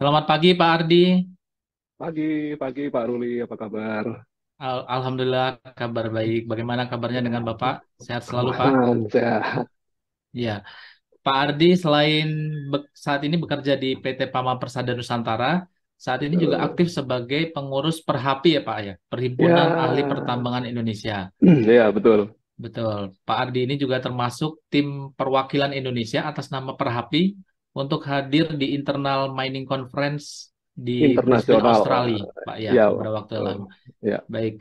Selamat pagi Pak Ardi. Pagi, pagi Pak Ruli, apa kabar? Alhamdulillah kabar baik. Bagaimana kabarnya dengan Bapak? Sehat selalu Pak? Aman, sehat. Ya, Pak Ardi selain saat ini bekerja di PT Pama Persada Nusantara, saat ini juga aktif Eh, sebagai pengurus Perhapi ya Pak ya, Perhimpunan Ahli Ya, Pertambangan Indonesia. ya betul. Betul. Pak Ardi ini juga termasuk tim perwakilan Indonesia atas nama Perhapi untuk hadir di Internal Mining Conference di Brisbane, Internasional. Australia, Pak ya, Ya, beberapa waktu yang lalu. ya. Baik,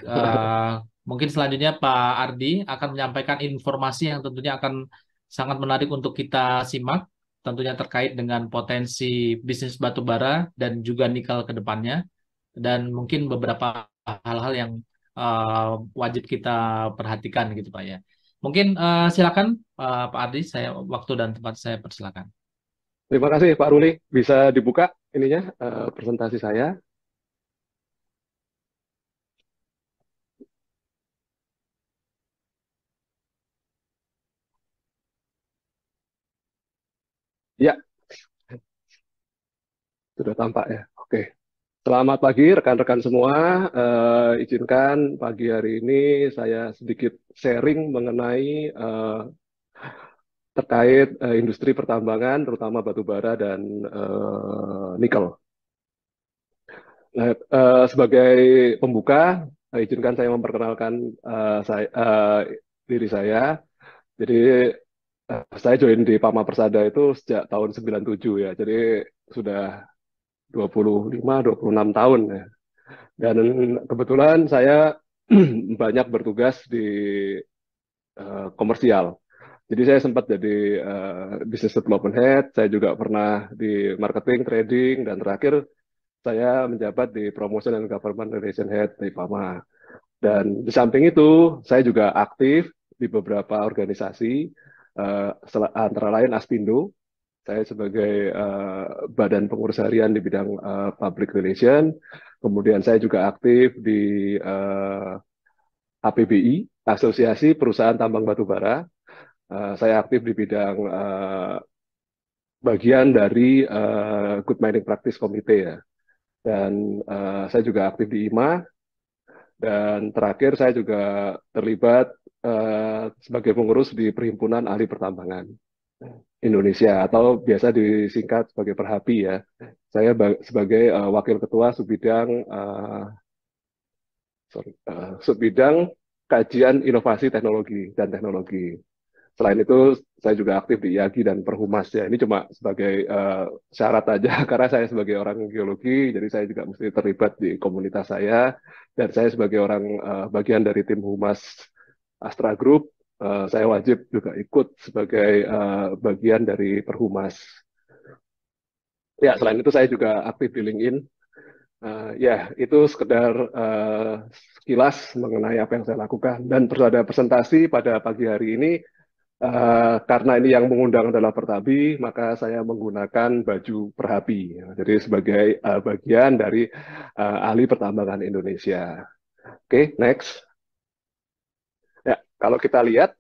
mungkin selanjutnya Pak Ardi akan menyampaikan informasi yang tentunya akan sangat menarik untuk kita simak, tentunya terkait dengan potensi bisnis batu bara dan juga nikel ke depannya, dan mungkin beberapa hal-hal yang eh, wajib kita perhatikan gitu Pak ya. Mungkin silakan Pak Ardi, saya waktu dan tempat saya persilakan. Terima kasih Pak Ruli. Bisa dibuka ininya, presentasi saya. Ya, sudah tampak ya. Oke. Selamat pagi rekan-rekan semua. Izinkan pagi hari ini saya sedikit sharing mengenai terkait industri pertambangan, terutama batu bara dan nikel. Nah, sebagai pembuka, izinkan saya memperkenalkan diri saya. Jadi, saya join di Pama Persada itu sejak tahun 97 ya. Jadi, sudah 26 tahun ya. Dan kebetulan saya banyak bertugas di komersial. Jadi saya sempat jadi business development head, saya juga pernah di marketing, trading, dan terakhir saya menjabat di Promotion and Government Relation Head di PAMA. Dan di samping itu, saya juga aktif di beberapa organisasi, antara lain Aspindo. Saya sebagai badan pengurus harian di bidang public relation. Kemudian saya juga aktif di APBI, Asosiasi Perusahaan Tambang Batu Bara. Saya aktif di bidang bagian dari Good Mining Practice Committee ya. Dan saya juga aktif di IMA. Dan terakhir saya juga terlibat sebagai pengurus di Perhimpunan Ahli Pertambangan Indonesia atau biasa disingkat sebagai Perhapi ya. Saya sebagai wakil ketua subbidang kajian inovasi teknologi dan teknologi. Selain itu, saya juga aktif di IAGI dan Perhumas ya. Ini cuma sebagai syarat aja karena saya sebagai orang geologi, jadi saya juga mesti terlibat di komunitas saya dan saya sebagai orang bagian dari tim Humas Astra Group, saya wajib juga ikut sebagai bagian dari Perhumas. Ya, selain itu saya juga aktif di LinkedIn. Ya, itu sekedar sekilas mengenai apa yang saya lakukan. Dan ada presentasi pada pagi hari ini. Karena ini yang mengundang adalah Pertabi, maka saya menggunakan baju Perhapi. Jadi sebagai bagian dari ahli pertambangan Indonesia. Oke, next. Ya, kalau kita lihat,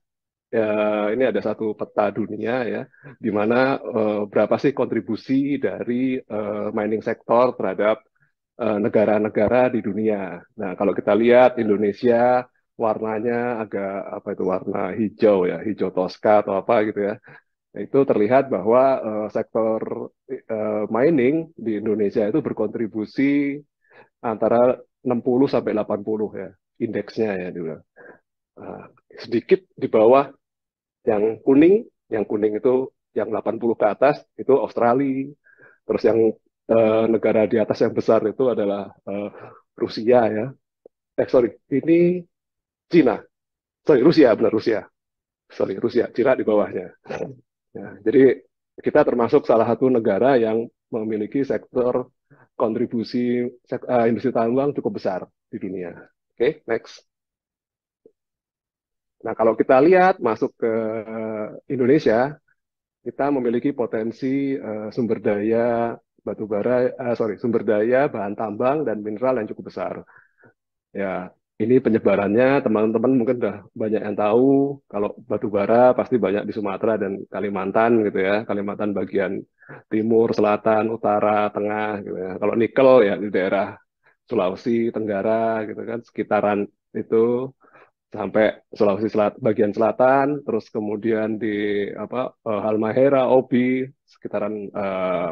ya, ini ada satu peta dunia ya, di mana berapa sih kontribusi dari mining sektor terhadap negara-negara di dunia. Nah, kalau kita lihat Indonesia warnanya agak apa itu warna hijau ya, hijau toska atau apa gitu ya. Nah, itu terlihat bahwa sektor mining di Indonesia itu berkontribusi antara 60 sampai 80 ya indeksnya ya juga. Uh, Sedikit di bawah yang kuning itu yang 80 ke atas itu Australia. Terus yang negara di atas yang besar itu adalah Rusia ya. Sorry, ini Cina. Sorry, Rusia, benar Rusia. Sorry, Rusia, Cina di bawahnya. Ya, jadi kita termasuk salah satu negara yang memiliki sektor kontribusi industri tambang cukup besar di dunia. Oke, next. Nah, kalau kita lihat masuk ke Indonesia, kita memiliki potensi sumber daya sumber daya bahan tambang dan mineral yang cukup besar. Ya, Ini penyebarannya teman-teman mungkin udah banyak yang tahu. Kalau batu bara pasti banyak di Sumatera dan Kalimantan gitu ya. Kalimantan bagian timur, selatan, utara, tengah gitu ya. Kalau nikel ya di daerah Sulawesi Tenggara gitu kan, sekitaran itu sampai Sulawesi bagian selatan, terus kemudian di Halmahera, Obi, sekitaran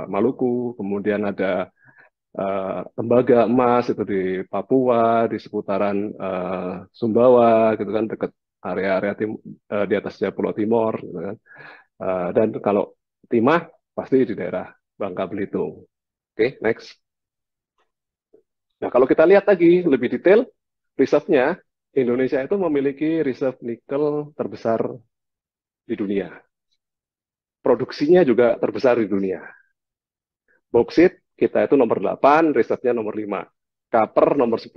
Maluku, kemudian ada tembaga emas itu di Papua, di seputaran Sumbawa gitu kan, dekat area-area di atasnya Pulau Timor gitu kan. Dan kalau timah pasti di daerah Bangka Belitung. Oke, next. Nah, kalau kita lihat lagi lebih detail, reserve-nya, Indonesia itu memiliki reserve nikel terbesar di dunia. Produksinya juga terbesar di dunia. Boksit kita itu nomor 8, reserve-nya nomor 5. Copper nomor 10,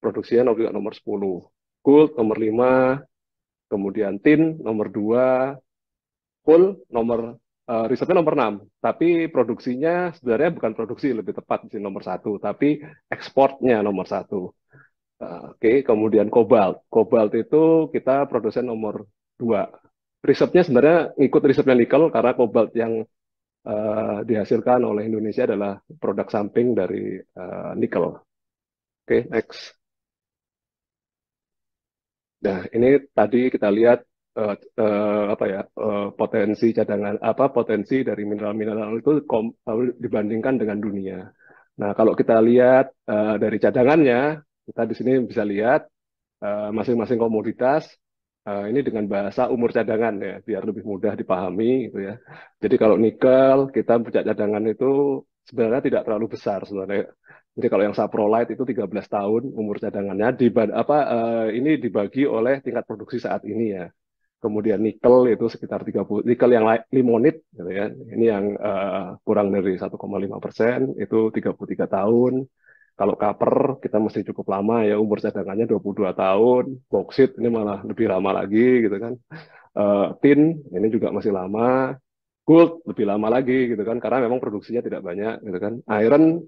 produksinya juga nomor 10. Gold nomor 5, kemudian tin nomor 2, coal reserve-nya nomor 6. Tapi produksinya sebenarnya bukan produksi, lebih tepat di nomor 1, tapi ekspornya nomor 1. Oke, kemudian kobalt. Kobalt itu kita produsen nomor 2. Risetnya sebenarnya ikut risetnya nikel karena kobalt yang dihasilkan oleh Indonesia adalah produk samping dari nikel. Oke, next. Nah, ini tadi kita lihat potensi cadangan potensi dari mineral-mineral itu dibandingkan dengan dunia. Nah, kalau kita lihat dari cadangannya, kita di sini bisa lihat masing-masing komoditas ini dengan bahasa umur cadangan ya, biar lebih mudah dipahami gitu ya. Jadi kalau nikel kita punya cadangan itu sebenarnya tidak terlalu besar sebenarnya. Jadi kalau yang saprolite itu 13 tahun umur cadangannya ini dibagi oleh tingkat produksi saat ini ya. Kemudian nikel itu sekitar 30, nikel yang limonit gitu ya. Ini yang kurang dari 1,5% itu 33 tahun. Kalau copper kita mesti cukup lama ya, umur cadangannya 22 tahun. Boksit ini malah lebih lama lagi gitu kan. Tin ini juga masih lama. Gold lebih lama lagi gitu kan, karena memang produksinya tidak banyak gitu kan. Iron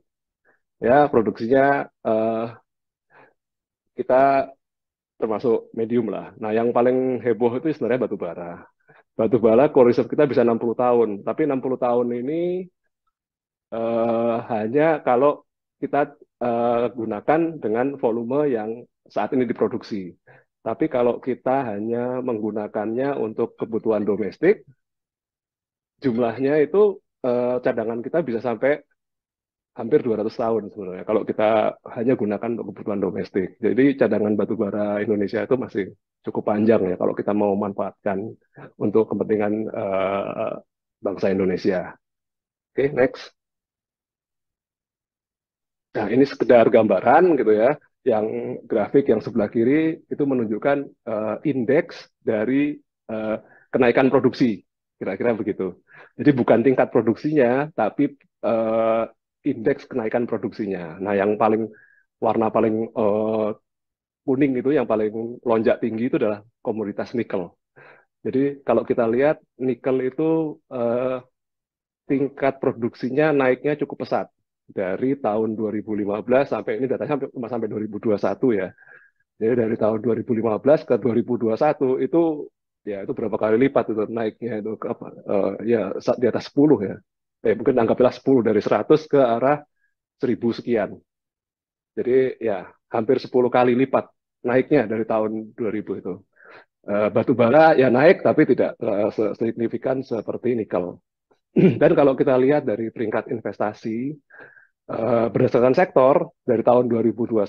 ya produksinya kita termasuk medium lah. Nah yang paling heboh itu sebenarnya batu bara. Batu bara core reserve kita bisa 60 tahun, tapi 60 tahun ini hanya kalau kita gunakan dengan volume yang saat ini diproduksi. Tapi kalau kita hanya menggunakannya untuk kebutuhan domestik, jumlahnya itu cadangan kita bisa sampai hampir 200 tahun sebenarnya kalau kita hanya gunakan untuk kebutuhan domestik. Jadi cadangan batu bara Indonesia itu masih cukup panjang ya kalau kita mau manfaatkan untuk kepentingan bangsa Indonesia. Oke, next. Nah, ini sekedar gambaran gitu ya. Yang grafik yang sebelah kiri itu menunjukkan indeks dari eh, kenaikan produksi, kira-kira begitu. Jadi bukan tingkat produksinya, tapi eh, indeks kenaikan produksinya. Nah, yang paling warna paling kuning itu, yang paling lonjak tinggi itu adalah komoditas nikel. Jadi kalau kita lihat nikel itu eh, tingkat produksinya naiknya cukup pesat dari tahun 2015 sampai ini datanya sampai 2021 ya. Jadi dari tahun 2015 ke 2021 itu ya itu berapa kali lipat itu naiknya itu ke apa ya di atas 10 ya. Mungkin anggaplah 10 dari 100 ke arah 1000 sekian. Jadi ya hampir 10 kali lipat naiknya dari tahun 2000 itu. Batu bara ya naik tapi tidak signifikan seperti nikel. Dan kalau kita lihat dari peringkat investasi berdasarkan sektor dari tahun 2021,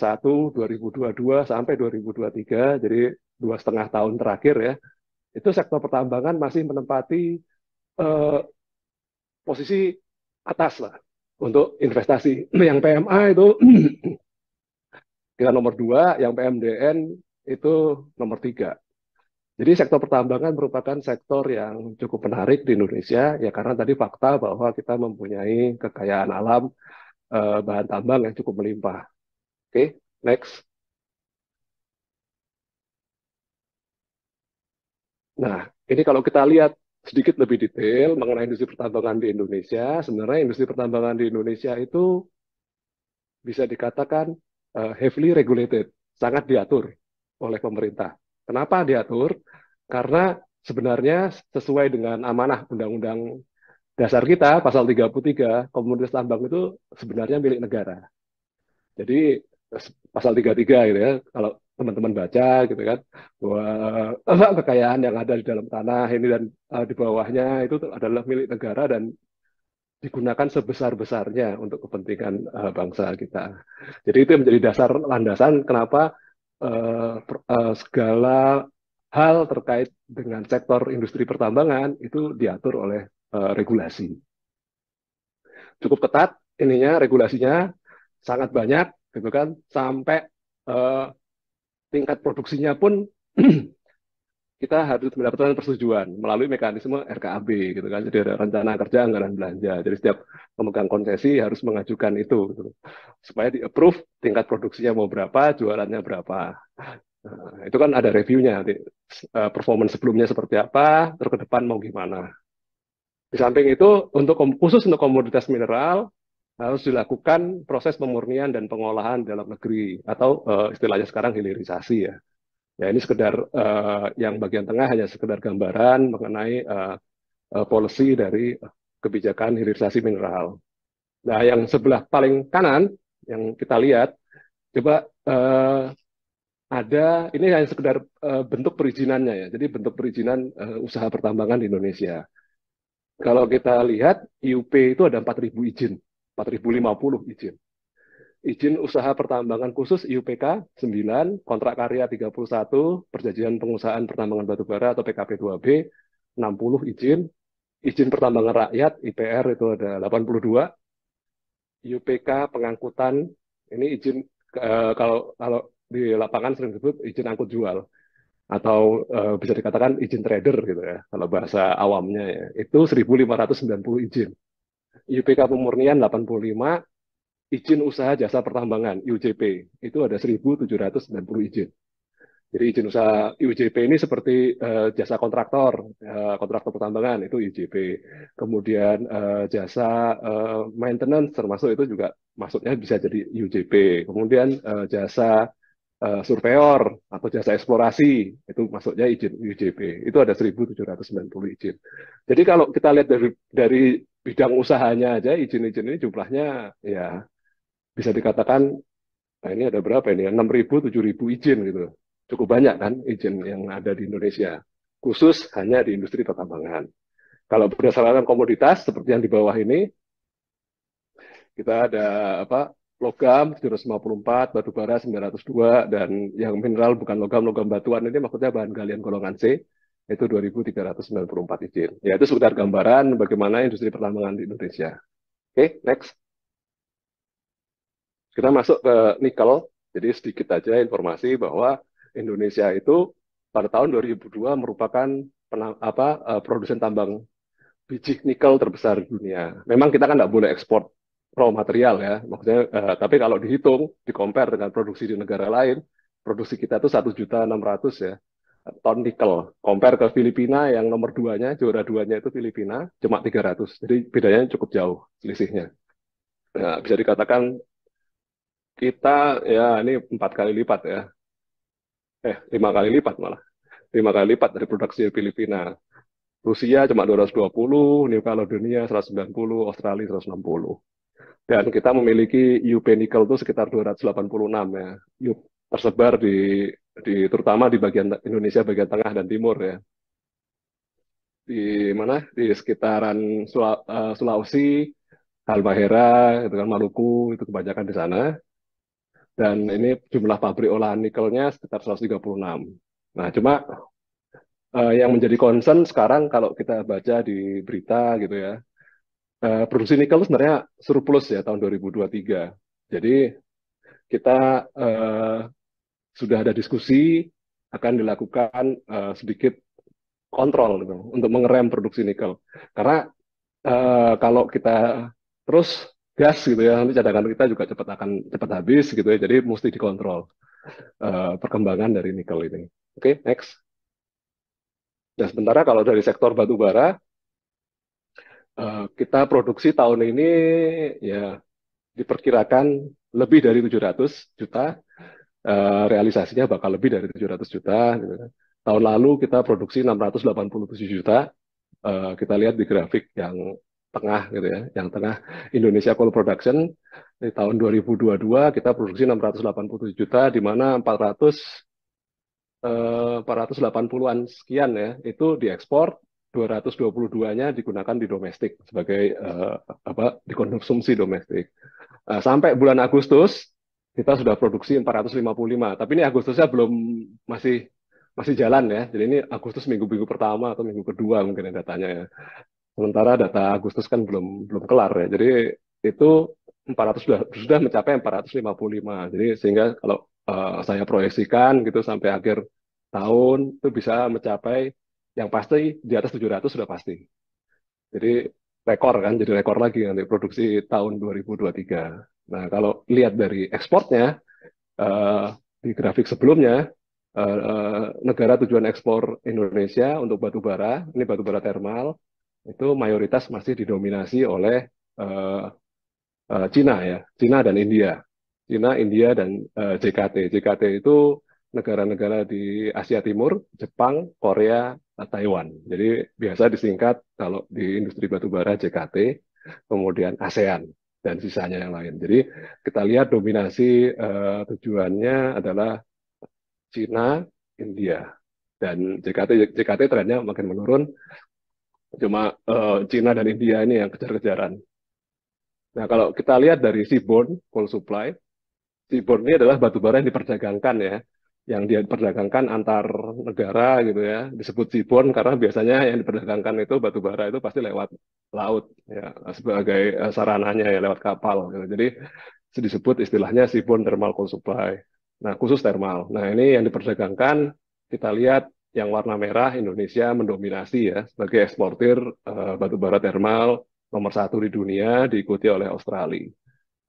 2022 sampai 2023, jadi 2,5 tahun terakhir ya, itu sektor pertambangan masih menempati eh, posisi atas lah untuk investasi. Yang PMA itu kita nomor 2, yang PMDN itu nomor 3. Jadi sektor pertambangan merupakan sektor yang cukup menarik di Indonesia ya karena tadi fakta bahwa kita mempunyai kekayaan alam bahan tambang yang cukup melimpah. Oke, next. Nah, ini kalau kita lihat sedikit lebih detail mengenai industri pertambangan di Indonesia, sebenarnya industri pertambangan di Indonesia itu bisa dikatakan heavily regulated. sangat diatur oleh pemerintah. Kenapa diatur? Karena sebenarnya sesuai dengan amanah Undang-Undang Dasar kita, pasal 33, komoditas tambang itu sebenarnya milik negara. Jadi pasal 33 gitu ya, kalau teman-teman baca gitu kan, bahwa kekayaan yang ada di dalam tanah ini dan di bawahnya itu adalah milik negara dan digunakan sebesar-besarnya untuk kepentingan bangsa kita. Jadi itu yang menjadi dasar landasan kenapa segala hal terkait dengan sektor industri pertambangan itu diatur oleh regulasi. Cukup ketat ininya regulasinya, sangat banyak gitu kan, sampai eh, tingkat produksinya pun kita harus mendapatkan persetujuan melalui mekanisme RKAB gitu kan. Jadi ada rencana kerja anggaran belanja. Jadi setiap pemegang konsesi harus mengajukan itu gitu, supaya di approve tingkat produksinya mau berapa, jualannya berapa. Nah, itu kan ada reviewnya nanti, performance sebelumnya seperti apa, terus ke depan mau gimana. Di samping itu, khusus untuk komoditas mineral harus dilakukan proses pemurnian dan pengolahan dalam negeri atau istilahnya sekarang hilirisasi ya. Ya ini sekedar yang bagian tengah hanya sekedar gambaran mengenai policy dari kebijakan hilirisasi mineral. Nah, yang sebelah paling kanan yang kita lihat, coba ada ini hanya sekedar bentuk perizinannya ya. Jadi bentuk perizinan usaha pertambangan di Indonesia. Kalau kita lihat IUP itu ada 4.000 izin, 4.050 izin. Izin usaha pertambangan khusus IUPK 9, kontrak karya 31, perjanjian pengusahaan pertambangan batubara atau PKP 2B 60 izin, izin pertambangan rakyat IPR itu ada 82, IUPK pengangkutan ini izin kalau kalau di lapangan sering disebut izin angkut jual atau bisa dikatakan izin trader gitu ya kalau bahasa awamnya ya. Itu 1.590 izin. IUPK pemurnian 85, izin usaha jasa pertambangan IUJP itu ada 1.790 izin. Jadi izin usaha IUJP ini seperti jasa kontraktor, kontraktor pertambangan itu IUJP. Kemudian jasa maintenance termasuk itu juga maksudnya bisa jadi IUJP. Kemudian jasa surveyor atau jasa eksplorasi itu masuknya izin IUJP. Itu ada 1.790 izin. Jadi kalau kita lihat dari bidang usahanya aja izin-izin ini jumlahnya ya bisa dikatakan, nah ini ada berapa ini ya? 6.000, 7.000 izin gitu. Cukup banyak kan izin yang ada di Indonesia. Khusus hanya di industri pertambangan. Kalau berdasarkan komoditas seperti yang di bawah ini, kita ada apa? Logam 754, batu bara 902, dan yang mineral bukan logam, logam batuan ini maksudnya bahan galian golongan C, itu 2.394 izin. Ya, itu sekedar gambaran bagaimana industri pertambangan di Indonesia. Oke, next. Kita masuk ke nikel, jadi sedikit aja informasi bahwa Indonesia itu pada tahun 2002 merupakan produsen tambang biji nikel terbesar di dunia. Memang kita kan nggak boleh ekspor raw material ya, maksudnya, tapi kalau dihitung, di-compare dengan produksi di negara lain, produksi kita itu 1.600.000 ya ton nikel. Compare ke Filipina yang nomor duanya, juara duanya itu Filipina, cuma 300. Jadi bedanya cukup jauh selisihnya. Nah, bisa dikatakan kita ya ini 4 kali lipat ya, 5 kali lipat malah, 5 kali lipat dari produksi Filipina. Rusia cuma 220, New Caledonia 190, Australia 160. Dan kita memiliki IUP nikel itu sekitar 286 ya. IUP tersebar terutama di bagian Indonesia bagian tengah dan timur ya. Di mana? Di sekitaran Sulawesi, Halmahera, itu kan Maluku, itu kebanyakan di sana. Dan ini jumlah pabrik olahan nikelnya sekitar 136. Nah, cuma yang menjadi concern sekarang kalau kita baca di berita gitu ya, produksi nikel sebenarnya surplus ya tahun 2023. Jadi kita sudah ada diskusi akan dilakukan sedikit kontrol gitu, untuk mengerem produksi nikel. Karena kalau kita terus gas gitu ya, nanti cadangan kita juga cepat habis gitu ya. Jadi mesti dikontrol perkembangan dari nikel ini. Oke, next. Nah, sementara kalau dari sektor batu bara, kita produksi tahun ini ya diperkirakan lebih dari 700 juta. realisasinya bakal lebih dari 700 juta. Gitu kan. Tahun lalu kita produksi 687 juta. Kita lihat di grafik yang tengah gitu ya, yang tengah Indonesia Coal Production di tahun 2022 kita produksi 687 juta, di mana 480-an sekian ya itu diekspor, 222-nya digunakan di domestik sebagai apa dikonsumsi domestik. Sampai bulan Agustus kita sudah produksi 455. Tapi ini Agustusnya belum masih masih jalan ya. Jadi ini Agustus minggu-minggu pertama atau minggu kedua mungkin ya datanya ya. Sementara data Agustus kan belum belum kelar ya. Jadi itu 400 sudah mencapai 455. Jadi sehingga kalau saya proyeksikan gitu sampai akhir tahun itu bisa mencapai yang pasti di atas 700 sudah pasti. Jadi rekor kan, jadi rekor lagi nanti produksi tahun 2023. Nah, kalau lihat dari ekspornya, eh, di grafik sebelumnya, negara tujuan ekspor Indonesia untuk batu bara, ini batu bara termal, itu mayoritas masih didominasi oleh eh, Cina ya, Cina dan India. Cina, India, dan JKT. JKT itu negara-negara di Asia Timur, Jepang, Korea, Taiwan. Jadi biasa disingkat kalau di industri batubara JKT, kemudian ASEAN, dan sisanya yang lain. Jadi kita lihat dominasi tujuannya adalah Cina, India, dan JKT. JKT trennya makin menurun, cuma Cina dan India ini yang kejar-kejaran. Nah, kalau kita lihat dari seaborne coal supply, seaborne ini adalah batu bara yang diperdagangkan ya, yang dia diperdagangkan antar negara gitu ya. Disebut seaborne karena biasanya yang diperdagangkan itu batu bara itu pasti lewat laut ya, sebagai sarananya ya lewat kapal gitu. Jadi disebut istilahnya seaborne thermal coal supply. Nah, khusus thermal. Nah, ini yang diperdagangkan kita lihat yang warna merah Indonesia mendominasi ya sebagai eksportir batu bara thermal nomor satu di dunia, diikuti oleh Australia.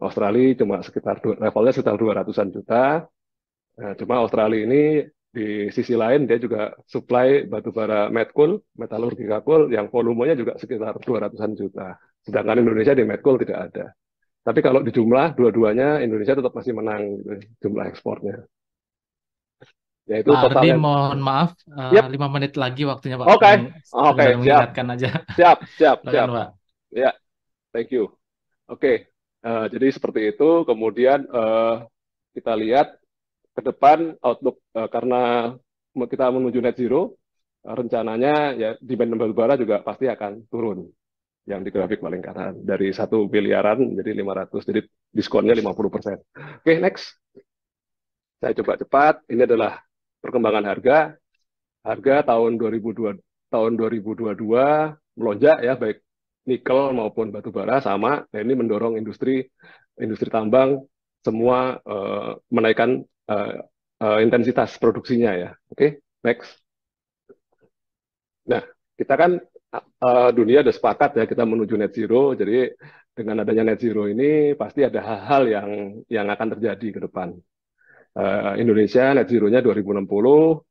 Australia cuma sekitar levelnya sekitar 200-an juta. Nah, cuma Australia ini di sisi lain dia juga supply batu bara met coal, metallurgical coal yang volumenya juga sekitar 200-an juta. Sedangkan Indonesia di met coal tidak ada. Tapi kalau di jumlah dua-duanya Indonesia tetap masih menang gitu, jumlah ekspornya. Yaitu Pak Ardi, totalnya. mohon maaf, Yep, 5 menit lagi waktunya Pak. oke, Ini oke, sekedar siap, mengingatkan aja. siap, siap, Silakan siap. Pak. Ya, thank you. Oke, jadi seperti itu. Kemudian kita lihat ke depan outlook karena kita menuju net zero, rencananya ya demand batu bara juga pasti akan turun. Yang di grafik paling kanan dari 1 miliaran jadi 500, jadi diskonnya 50%. Oke, next. Saya coba cepat. Ini adalah perkembangan harga. Harga tahun 2022 melonjak ya, baik nikel maupun batu bara sama. Nah, ini mendorong industri industri tambang semua menaikkan intensitas produksinya ya. Oke, next. Nah, kita kan dunia udah sepakat ya kita menuju net zero. Jadi dengan adanya net zero ini pasti ada hal-hal yang akan terjadi ke depan. Indonesia net zero-nya 2060,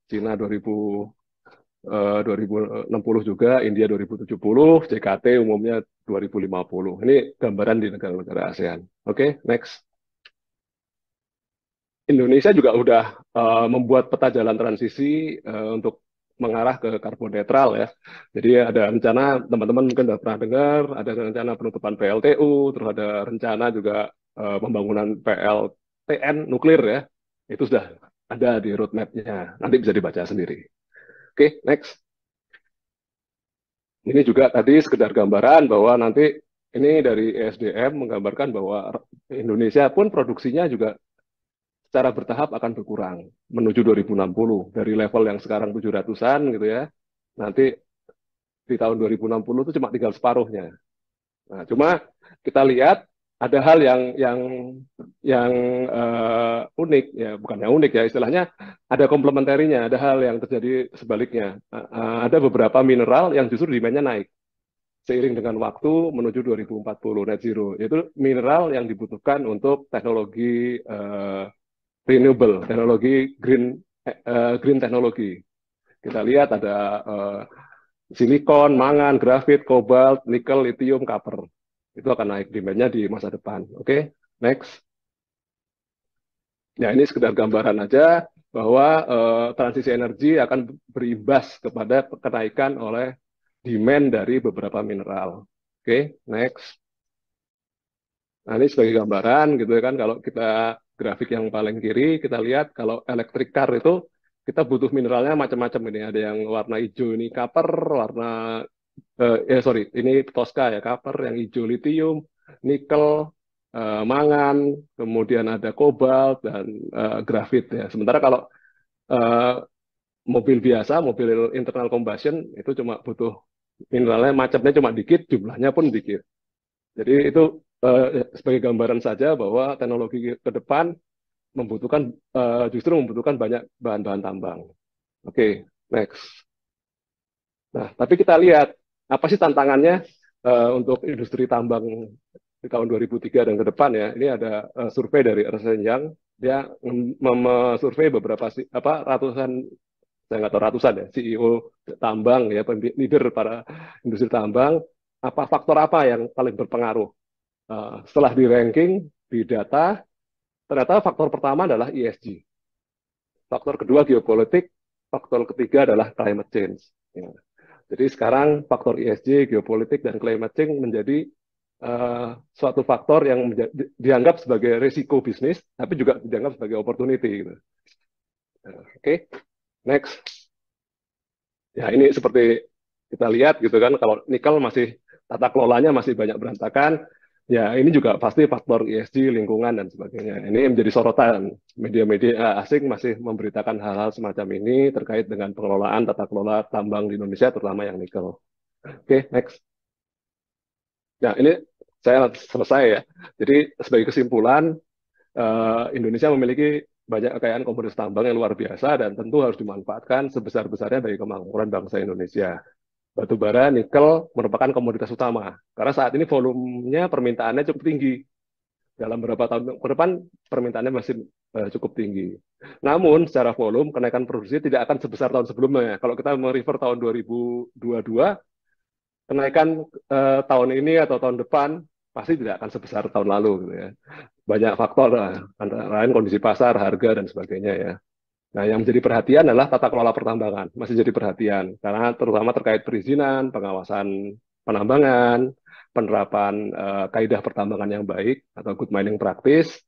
Cina 2060 juga, India 2070, JKT umumnya 2050. Ini gambaran di negara-negara ASEAN. Oke, next. Indonesia juga udah membuat peta jalan transisi untuk mengarah ke karbon netral ya. Jadi ada rencana, teman-teman mungkin sudah pernah dengar, ada rencana penutupan PLTU, terus ada rencana juga pembangunan PLTN nuklir ya. Itu sudah ada di roadmap-nya. Nanti bisa dibaca sendiri. Oke, next. Ini juga tadi sekedar gambaran bahwa nanti ini dari ESDM menggambarkan bahwa Indonesia pun produksinya juga secara bertahap akan berkurang menuju 2060 dari level yang sekarang 700-an gitu ya. Nanti di tahun 2060 itu cuma tinggal separuhnya. Nah, cuma kita lihat ada hal yang unik ya, bukan yang unik ya istilahnya, ada komplementerinya, ada hal yang terjadi sebaliknya. Ada beberapa mineral yang justru demand-nya naik seiring dengan waktu menuju 2040 net zero, yaitu mineral yang dibutuhkan untuk teknologi renewable, teknologi green teknologi. Kita lihat ada silikon, mangan, grafit, kobalt, nikel, lithium, copper. Itu akan naik demand-nya di masa depan. Oke, next. Ya, ini sekedar gambaran aja bahwa transisi energi akan berimbas kepada kenaikan oleh demand dari beberapa mineral. Oke, next. Nah, ini sebagai gambaran gitu kan, kalau kita grafik yang paling kiri, kita lihat kalau electric car itu kita butuh mineralnya macam-macam ini. Ada yang warna hijau ini copper, warna sorry, ini Tosca ya, copper, yang hijau lithium, nikel, mangan, kemudian ada kobalt dan grafit ya. Sementara kalau eh, mobil biasa, mobil internal combustion itu cuma butuh mineralnya macamnya cuma dikit, jumlahnya pun dikit. Jadi itu sebagai gambaran saja bahwa teknologi ke depan justru membutuhkan banyak bahan-bahan tambang. Oke, next. Nah, tapi kita lihat apa sih tantangannya untuk industri tambang di tahun 2003 dan ke depan ya. Ini ada survei dari Ernst Young, dia survei beberapa apa ratusan, saya nggak tahu ratusan ya, CEO tambang ya, leader para industri tambang, apa faktor apa yang paling berpengaruh. Setelah di ranking di data, ternyata faktor pertama adalah ESG, faktor kedua geopolitik, faktor ketiga adalah climate change. Ya. Jadi sekarang faktor ESG, geopolitik, dan climate change menjadi suatu faktor yang dianggap sebagai risiko bisnis, tapi juga dianggap sebagai opportunity. Gitu. Oke, okay. Next. Ya ini seperti kita lihat gitu kan, kalau nikel masih tata kelolanya masih banyak berantakan, ya ini juga pasti faktor ESG, lingkungan dan sebagainya. Ini menjadi sorotan, media-media asing masih memberitakan hal-hal semacam ini terkait dengan pengelolaan tata kelola tambang di Indonesia, terutama yang nikel. Oke, next. Nah ini saya selesai ya. Jadi sebagai kesimpulan, Indonesia memiliki banyak kekayaan komoditas tambang yang luar biasa dan tentu harus dimanfaatkan sebesar-besarnya bagi kemakmuran bangsa Indonesia. Batu bara, nikel merupakan komoditas utama. Karena saat ini volumenya permintaannya cukup tinggi. Dalam beberapa tahun ke depan permintaannya masih cukup tinggi. Namun secara volume kenaikan produksi tidak akan sebesar tahun sebelumnya. Kalau kita merefer tahun 2022, kenaikan tahun ini atau tahun depan pasti tidak akan sebesar tahun lalu gitu ya. Banyak faktor antara lain kondisi pasar, harga dan sebagainya ya. Nah, yang menjadi perhatian adalah tata kelola pertambangan. Masih jadi perhatian, karena terutama terkait perizinan, pengawasan penambangan, penerapan kaidah pertambangan yang baik atau good mining practice.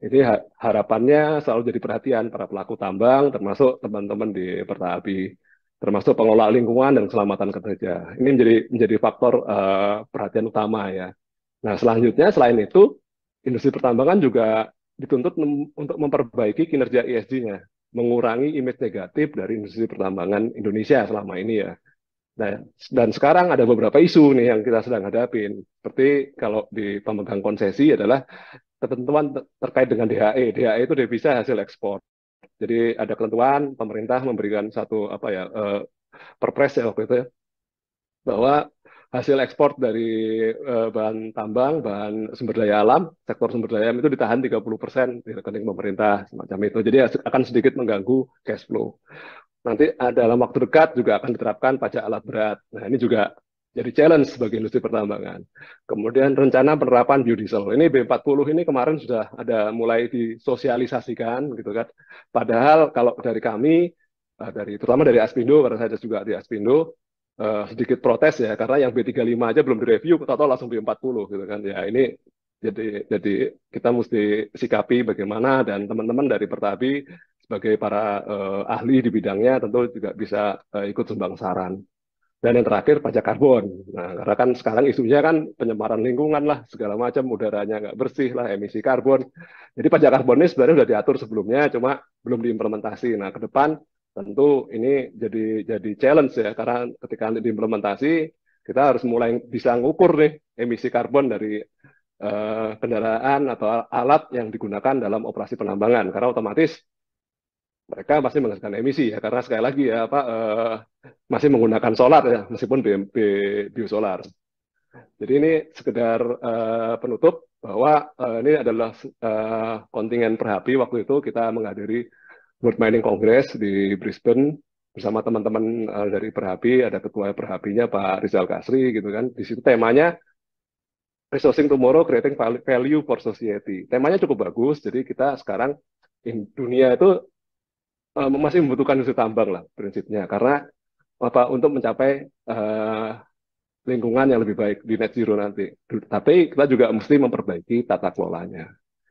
Ini harapannya selalu jadi perhatian para pelaku tambang, termasuk teman-teman di Pertahabi, termasuk pengelola lingkungan dan keselamatan kerja. Ini menjadi faktor perhatian utama ya. Nah, selanjutnya selain itu, industri pertambangan juga dituntut untuk memperbaiki kinerja ESG-nya, mengurangi image negatif dari industri pertambangan Indonesia selama ini ya. Nah, dan sekarang ada beberapa isu nih yang kita sedang hadapin. Seperti kalau di pemegang konsesi adalah ketentuan terkait dengan DHE. DHE itu devisa hasil ekspor. Jadi ada ketentuan pemerintah memberikan satu apa ya perpres ya waktu itu ya, bahwa hasil ekspor dari bahan tambang, bahan sumber daya alam, sektor sumber daya alam itu ditahan 30% di rekening pemerintah, semacam itu. Jadi akan sedikit mengganggu cash flow. Nanti dalam waktu dekat juga akan diterapkan pajak alat berat. Nah, ini juga jadi challenge bagi industri pertambangan. Kemudian rencana penerapan biodiesel. Ini B40 ini kemarin sudah ada mulai disosialisasikan gitu kan. Padahal kalau dari kami, terutama dari Aspindo, karena saya juga di Aspindo, sedikit protes ya, karena yang B35 aja belum direview, tahu langsung B40 gitu kan. Ya ini jadi kita mesti sikapi bagaimana, dan teman-teman dari Pertabi sebagai para ahli di bidangnya tentu juga bisa ikut sumbang saran. Dan yang terakhir pajak karbon. Nah, karena kan sekarang isunya kan pencemaran lingkungan lah, segala macam, udaranya nggak bersih lah, emisi karbon. Jadi pajak karbon ini sebenarnya sudah diatur sebelumnya, cuma belum diimplementasi. Nah, ke depan tentu ini jadi challenge ya, karena ketika diimplementasi kita harus mulai bisa ngukur nih emisi karbon dari kendaraan atau alat yang digunakan dalam operasi penambangan, karena otomatis mereka pasti menghasilkan emisi ya, karena sekali lagi ya apa masih menggunakan solar ya, meskipun biosolar. Jadi ini sekedar penutup bahwa ini adalah kontingen Perhapi. Waktu itu kita menghadiri World Mining Congress di Brisbane bersama teman-teman dari Perhapi, ada ketua Perhapinya Pak Rizal Kasri gitu kan. Di situ temanya Resourcing Tomorrow, Creating Value for Society. Temanya cukup bagus, jadi kita sekarang dunia itu masih membutuhkan industri tambang lah prinsipnya, karena apa, untuk mencapai lingkungan yang lebih baik di net zero nanti. Tapi kita juga mesti memperbaiki tata kelolanya.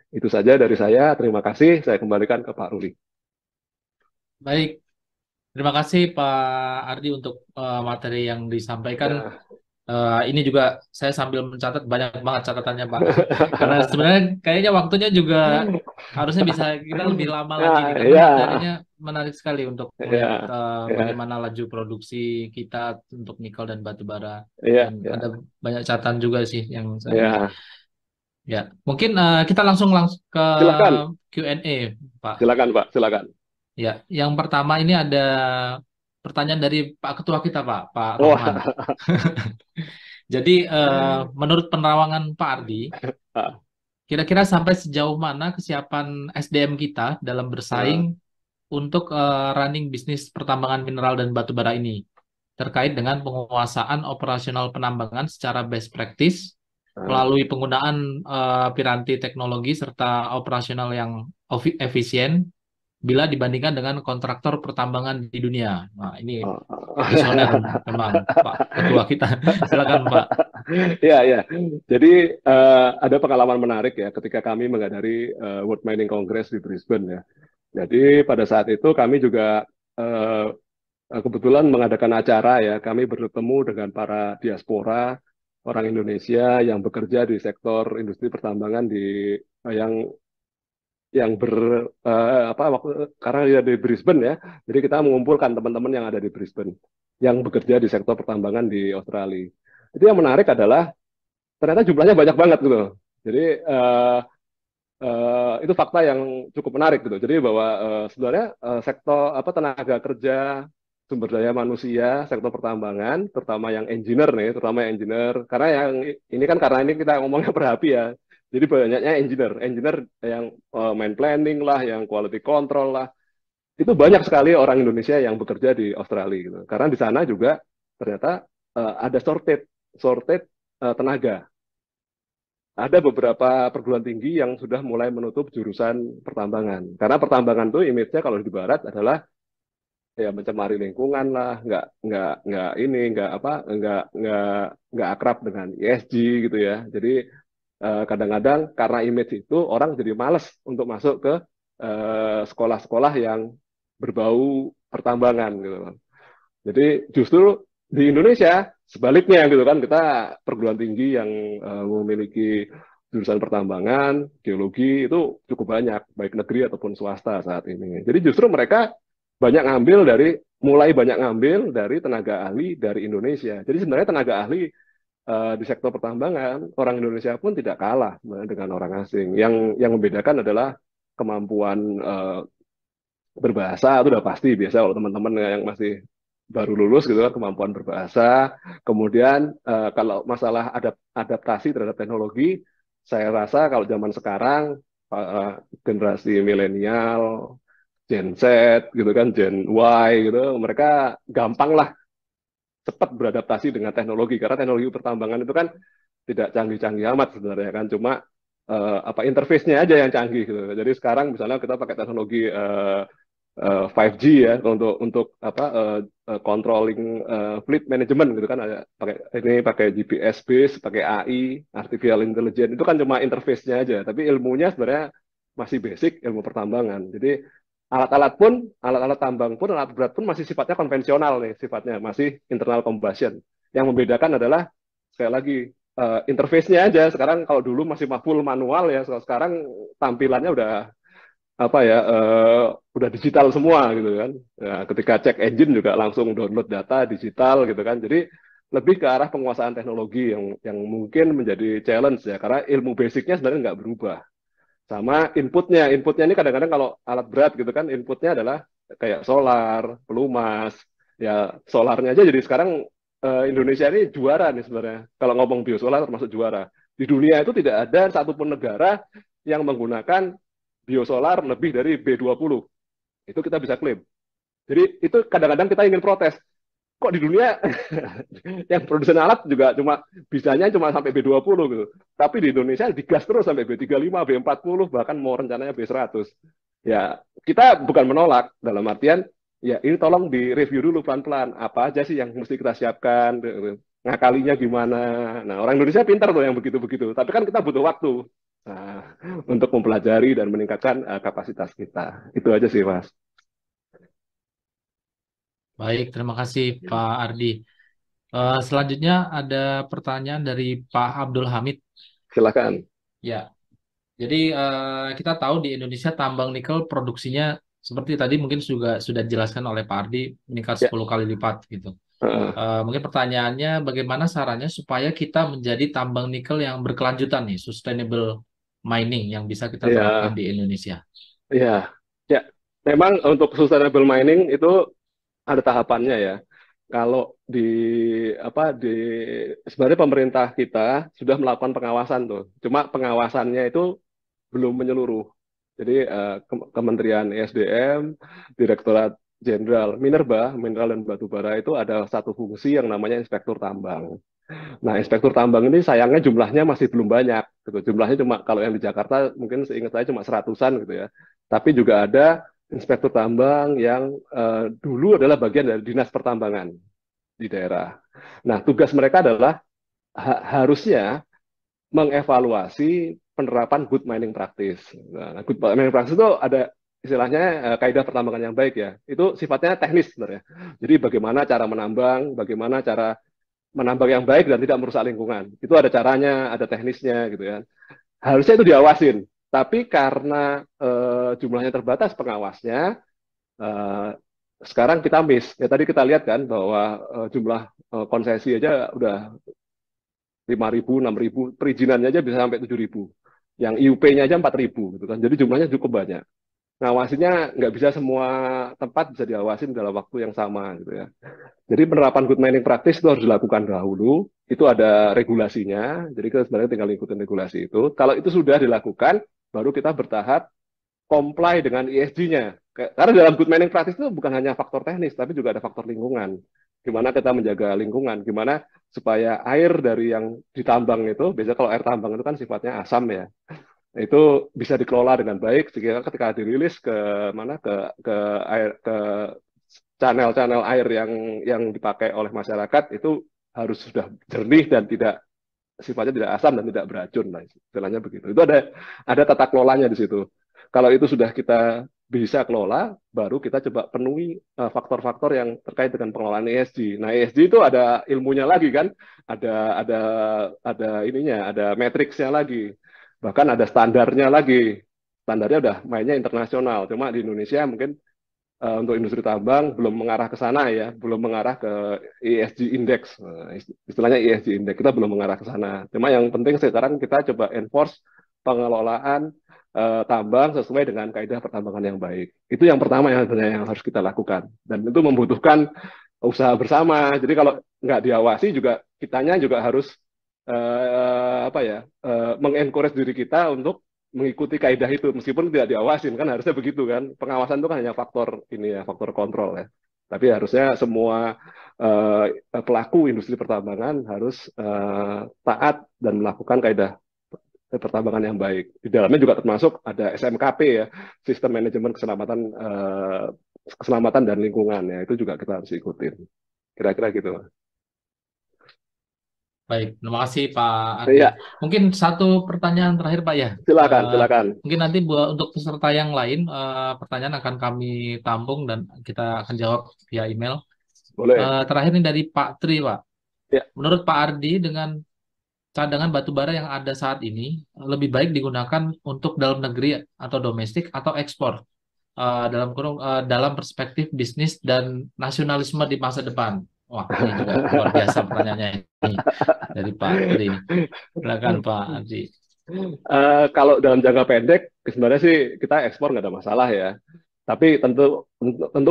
Itu saja dari saya. Terima kasih. Saya kembalikan ke Pak Ruli. Baik, terima kasih Pak Ardi untuk materi yang disampaikan. Ya. Ini juga saya sambil mencatat banyak banget catatannya Pak. Karena sebenarnya kayaknya waktunya juga harusnya bisa kita lebih lama lagi nih. Ya, Karena materinya ya, menarik sekali untuk melihat ya, ya, bagaimana laju produksi kita untuk nikel dan batu bara. ya, Dan ada ya, banyak catatan juga sih yang saya ini. ya. Ya, mungkin kita langsung langsung ke Silakan, Q&A, Pak. silakan Pak, silakan. Ya, yang pertama ini ada pertanyaan dari Pak Ketua kita, Pak Rohman. Wah, Jadi, menurut penerawangan Pak Ardi, kira-kira sampai sejauh mana kesiapan SDM kita dalam bersaing untuk running bisnis pertambangan mineral dan batu bara ini, terkait dengan penguasaan operasional penambangan secara best practice melalui penggunaan piranti teknologi serta operasional yang efisien bila dibandingkan dengan kontraktor pertambangan di dunia. Nah, ini visioner memang Pak Ketua kita. Silakan Pak. ya, ya. Jadi ada pengalaman menarik ya ketika kami menghadiri World Mining Congress di Brisbane ya. Jadi pada saat itu kami juga eh, kebetulan mengadakan acara ya. Kami bertemu dengan para diaspora orang Indonesia yang bekerja di sektor industri pertambangan di yang apa waktu, karena dia di Brisbane ya. Jadi kita mengumpulkan teman-teman yang ada di Brisbane yang bekerja di sektor pertambangan di Australia. Itu yang menarik adalah ternyata jumlahnya banyak banget gitu. Jadi itu fakta yang cukup menarik gitu. Jadi bahwa sebenarnya sektor apa, tenaga kerja, sumber daya manusia sektor pertambangan, terutama yang engineer nih, terutama yang engineer, karena yang ini kan, karena ini kita ngomongnya per HP ya. Jadi banyaknya engineer, engineer yang main planning lah, yang quality control lah. Itu banyak sekali orang Indonesia yang bekerja di Australia gitu. Karena di sana juga ternyata ada shortage tenaga. Ada beberapa perguruan tinggi yang sudah mulai menutup jurusan pertambangan. Karena pertambangan itu image-nya kalau di barat adalah ya mencemari lingkungan lah, nggak ini, nggak apa, nggak akrab dengan ESG gitu ya. Jadi kadang-kadang karena image itu orang jadi males untuk masuk ke sekolah-sekolah yang berbau pertambangan gitu. Jadi justru di Indonesia sebaliknya gitu kan, kita perguruan tinggi yang memiliki jurusan pertambangan, geologi itu cukup banyak, baik negeri ataupun swasta saat ini. Jadi justru mereka banyak ngambil dari mulai banyak ngambil dari tenaga ahli dari Indonesia. Jadi sebenarnya tenaga ahli di sektor pertambangan orang Indonesia pun tidak kalah dengan orang asing. Yang membedakan adalah kemampuan berbahasa, itu udah pasti biasa kalau teman-teman yang masih baru lulus gitu kan, kemampuan berbahasa. Kemudian kalau masalah adaptasi terhadap teknologi, saya rasa kalau zaman sekarang generasi milenial, Gen Z gitu kan, Gen Y gitu, mereka gampang lah cepat beradaptasi dengan teknologi, karena teknologi pertambangan itu kan tidak canggih-canggih amat sebenarnya kan, cuma apa, interface-nya aja yang canggih gitu. Jadi sekarang misalnya kita pakai teknologi 5G ya untuk apa, controlling fleet management gitu kan, ada pakai ini, pakai GPS base, pakai AI, artificial intelligence, itu kan cuma interface-nya aja, tapi ilmunya sebenarnya masih basic ilmu pertambangan. Jadi alat-alat tambang pun, alat berat pun masih sifatnya konvensional nih, sifatnya masih internal combustion. Yang membedakan adalah sekali lagi interface-nya aja. Sekarang kalau dulu masih full manual ya, sekarang tampilannya udah apa ya, udah digital semua gitu kan. Ya, ketika cek engine juga langsung download data digital gitu kan. Jadi lebih ke arah penguasaan teknologi yang mungkin menjadi challenge ya, karena ilmu basicnya sebenarnya nggak berubah. Sama inputnya ini kadang-kadang kalau alat berat gitu kan, inputnya adalah kayak solar, pelumas, ya solarnya aja. Jadi sekarang Indonesia ini juara nih sebenarnya. Kalau ngomong biosolar termasuk juara. Di dunia itu tidak ada satupun negara yang menggunakan biosolar lebih dari B20. Itu kita bisa klaim. Jadi itu kadang-kadang kita ingin protes. Kok di dunia yang produsen alat juga bisanya cuma sampai B20 gitu. Tapi di Indonesia digas terus sampai B35, B40, bahkan mau rencananya B100. Ya, kita bukan menolak dalam artian ya ini tolong direview dulu pelan-pelan apa aja sih yang mesti kita siapkan, ngakalinya gimana. Nah, orang Indonesia pintar tuh yang begitu-begitu, tapi kan kita butuh waktu nah, untuk mempelajari dan meningkatkan kapasitas kita. Itu aja sih, Mas. Baik, terima kasih Pak Ardi. Selanjutnya ada pertanyaan dari Pak Abdul Hamid. Silakan. Ya, jadi kita tahu di Indonesia tambang nikel produksinya seperti tadi mungkin juga sudah dijelaskan oleh Pak Ardi meningkat Ya, 10 kali lipat gitu. uh, Mungkin pertanyaannya bagaimana caranya supaya kita menjadi tambang nikel yang berkelanjutan nih, sustainable mining yang bisa kita terapkan ya, di Indonesia. ya, ya. Memang untuk sustainable mining itu ada tahapannya ya. Kalau di apa di sebenarnya pemerintah kita sudah melakukan pengawasan tuh. Cuma pengawasannya itu belum menyeluruh. Jadi Kementerian ESDM, Direktorat Jenderal Minerba, Mineral dan Batubara itu ada satu fungsi yang namanya Inspektur Tambang. Nah, Inspektur Tambang ini sayangnya jumlahnya masih belum banyak. Gitu. Jumlahnya cuma kalau yang di Jakarta mungkin seingat saya cuma seratusan gitu ya. Tapi juga ada Inspektur Tambang yang dulu adalah bagian dari Dinas Pertambangan di daerah. Nah, tugas mereka adalah harusnya mengevaluasi penerapan good mining practice. Nah, good mining practice itu ada istilahnya kaidah pertambangan yang baik ya. Itu sifatnya teknis sebenarnya. Jadi bagaimana cara menambang, bagaimana cara menambang yang baik dan tidak merusak lingkungan. Itu ada caranya, ada teknisnya gitu ya. Harusnya itu diawasin. Tapi karena jumlahnya terbatas pengawasnya, eh, sekarang kita miss. Ya tadi kita lihat kan bahwa jumlah konsesi aja udah 5.000, 6.000, perizinannya aja bisa sampai 7.000. Yang IUP-nya aja 4.000 gitu kan. Jadi jumlahnya cukup banyak. Ngawasinya nggak bisa semua tempat bisa diawasin dalam waktu yang sama gitu ya. Jadi penerapan good mining practice itu harus dilakukan dahulu. Itu ada regulasinya. Jadi kita sebenarnya tinggal ikutin regulasi itu. Kalau itu sudah dilakukan, baru kita bertahap comply dengan ESG-nya. Karena dalam good mining practice itu bukan hanya faktor teknis, tapi juga ada faktor lingkungan. Gimana kita menjaga lingkungan, gimana supaya air dari yang ditambang itu, biasanya kalau air tambang itu kan sifatnya asam ya, itu bisa dikelola dengan baik sehingga ketika dirilis ke mana ke air ke channel-channel air yang dipakai oleh masyarakat itu harus sudah jernih dan tidak sifatnya tidak asam dan tidak beracun lah istilahnya begitu. Itu ada tata kelolanya di situ. Kalau itu sudah kita bisa kelola, baru kita coba penuhi faktor-faktor yang terkait dengan pengelolaan ESG. Nah, ESG itu ada ilmunya lagi kan, ada ada ada ininya, ada matriksnya lagi, bahkan ada standarnya lagi. Standarnya udah mainnya internasional. Cuma di Indonesia mungkin untuk industri tambang belum mengarah ke sana ya, belum mengarah ke ESG index. Istilahnya ESG index kita belum mengarah ke sana. Cuma yang penting sekarang kita coba enforce pengelolaan tambang sesuai dengan kaidah pertambangan yang baik. Itu yang pertama yang sebenarnya yang harus kita lakukan. Dan itu membutuhkan usaha bersama. Jadi kalau nggak diawasi juga kitanya juga harus apa ya mengencourage diri kita untuk mengikuti kaidah itu meskipun tidak diawasin kan harusnya begitu kan pengawasan itu kan hanya faktor ini ya faktor kontrol ya tapi harusnya semua pelaku industri pertambangan harus taat dan melakukan kaidah pertambangan yang baik di dalamnya juga termasuk ada SMKP ya sistem manajemen keselamatan dan lingkungan ya itu juga kita harus ikutin kira-kira gitu. Baik, terima kasih Pak Ardi. Ya, Mungkin satu pertanyaan terakhir Pak ya. silakan Eh, silakan Mungkin nanti buat untuk peserta yang lain pertanyaan akan kami tampung dan kita akan jawab via email. boleh Terakhir ini dari Pak Tri Pak. ya. Menurut Pak Ardi dengan cadangan batu bara yang ada saat ini lebih baik digunakan untuk dalam negeri atau domestik atau ekspor dalam kurung dalam perspektif bisnis dan nasionalisme di masa depan. Wah, ini juga luar biasa pertanyaannya ini dari Pak Tri ini. Silakan Pak Ardi. Kalau dalam jangka pendek, sebenarnya sih kita ekspor nggak ada masalah ya. Tapi tentu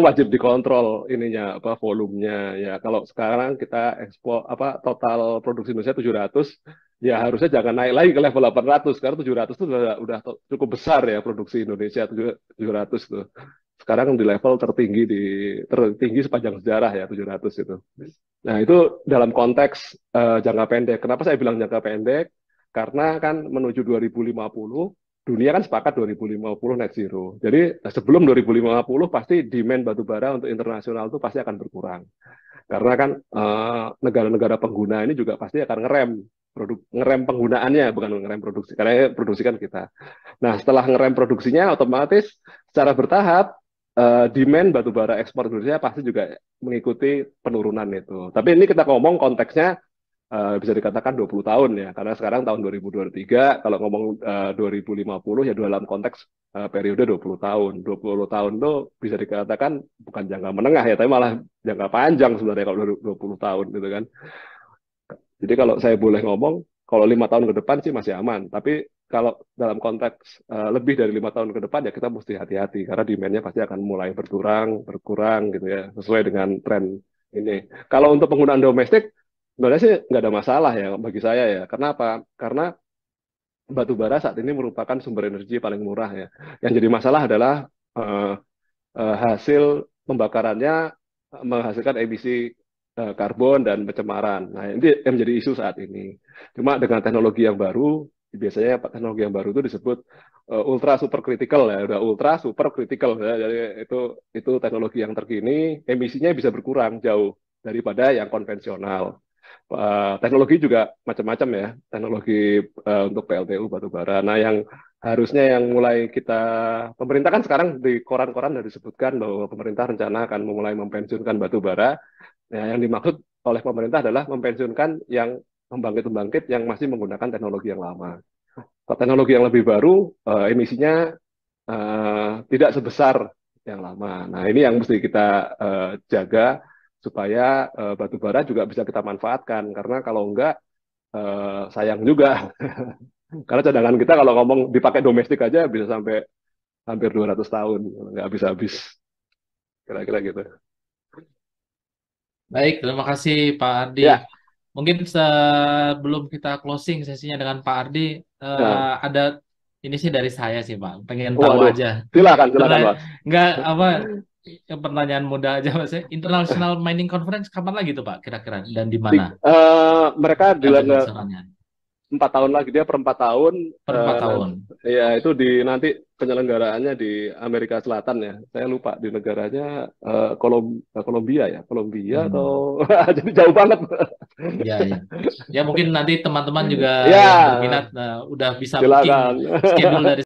wajib dikontrol ininya apa volumenya ya. Kalau sekarang kita ekspor apa total produksi Indonesia 700, ya harusnya jangan naik lagi ke level 800 karena 700 itu udah cukup besar ya produksi Indonesia 700 itu. Sekarang di level tertinggi sepanjang sejarah ya 700 itu. Nah, itu dalam konteks jangka pendek. Kenapa saya bilang jangka pendek? Karena kan menuju 2050 dunia kan sepakat 2050 net zero. Jadi sebelum 2050 pasti demand batu bara untuk internasional itu pasti akan berkurang. Karena kan negara-negara pengguna ini juga pasti akan ngerem penggunaannya, bukan ngerem produksi, karena produksi kan kita. Nah, setelah ngerem produksinya, otomatis secara bertahap demand batu bara ekspor Indonesia pasti juga mengikuti penurunan itu. Tapi ini kita ngomong konteksnya bisa dikatakan 20 tahun ya, karena sekarang tahun 2023, kalau ngomong 2050 ya dalam konteks periode 20 tahun. 20 tahun itu bisa dikatakan bukan jangka menengah ya, tapi malah jangka panjang sebenarnya kalau 20 tahun gitu kan. Jadi kalau saya boleh ngomong, kalau 5 tahun ke depan sih masih aman, tapi kalau dalam konteks lebih dari 5 tahun ke depan ya kita mesti hati-hati karena demand-nya pasti akan mulai berkurang gitu ya, sesuai dengan tren ini. Kalau untuk penggunaan domestik, sebenarnya sih nggak ada masalah ya bagi saya ya. Kenapa? Karena batu bara saat ini merupakan sumber energi paling murah ya. Yang jadi masalah adalah eh, hasil pembakarannya menghasilkan emisi karbon dan pencemaran. Nah, ini yang menjadi isu saat ini. Cuma dengan teknologi yang baru, biasanya teknologi yang baru itu disebut ultra super critical ya, udah ultra super critical ya. Jadi itu teknologi yang terkini, emisinya bisa berkurang jauh daripada yang konvensional. Teknologi juga macam-macam ya, teknologi untuk PLTU batu bara. Nah, yang harusnya yang mulai pemerintah kan sekarang di koran-koran sudah disebutkan bahwa pemerintah rencana akan memulai mempensiunkan batu bara. Nah, yang dimaksud oleh pemerintah adalah mempensiunkan yang pembangkit-pembangkit yang masih menggunakan teknologi yang lama. Kalau teknologi yang lebih baru, emisinya tidak sebesar yang lama. Nah, ini yang mesti kita jaga supaya batu bara juga bisa kita manfaatkan. Karena kalau enggak, sayang juga. Karena cadangan kita kalau ngomong dipakai domestik aja bisa sampai hampir 200 tahun. Nggak habis-habis. Kira-kira gitu. Baik, terima kasih Pak Ardi. Ya, Mungkin sebelum kita closing sesinya dengan Pak Ardi, nah, ada ini sih dari saya sih Pak, pengen tahu waduh. aja. Silakan, silakan, Pertanyaan, Mas. nggak apa, pertanyaan mudah aja Mas. International Mining Conference kapan lagi tuh Pak, kira-kira dan di mana Mereka ada dilakukan pelaksananya? 4 tahun lagi, dia per 4 tahun. Per 4 tahun. Ya itu nanti penyelenggaraannya di Amerika Selatan ya, saya lupa di negaranya, Kolombia ya, Kolombia atau Hmm. jadi jauh banget. Ya, ya. Ya mungkin nanti teman-teman juga yang Ya, berminat udah bisa booking silakan. schedule dari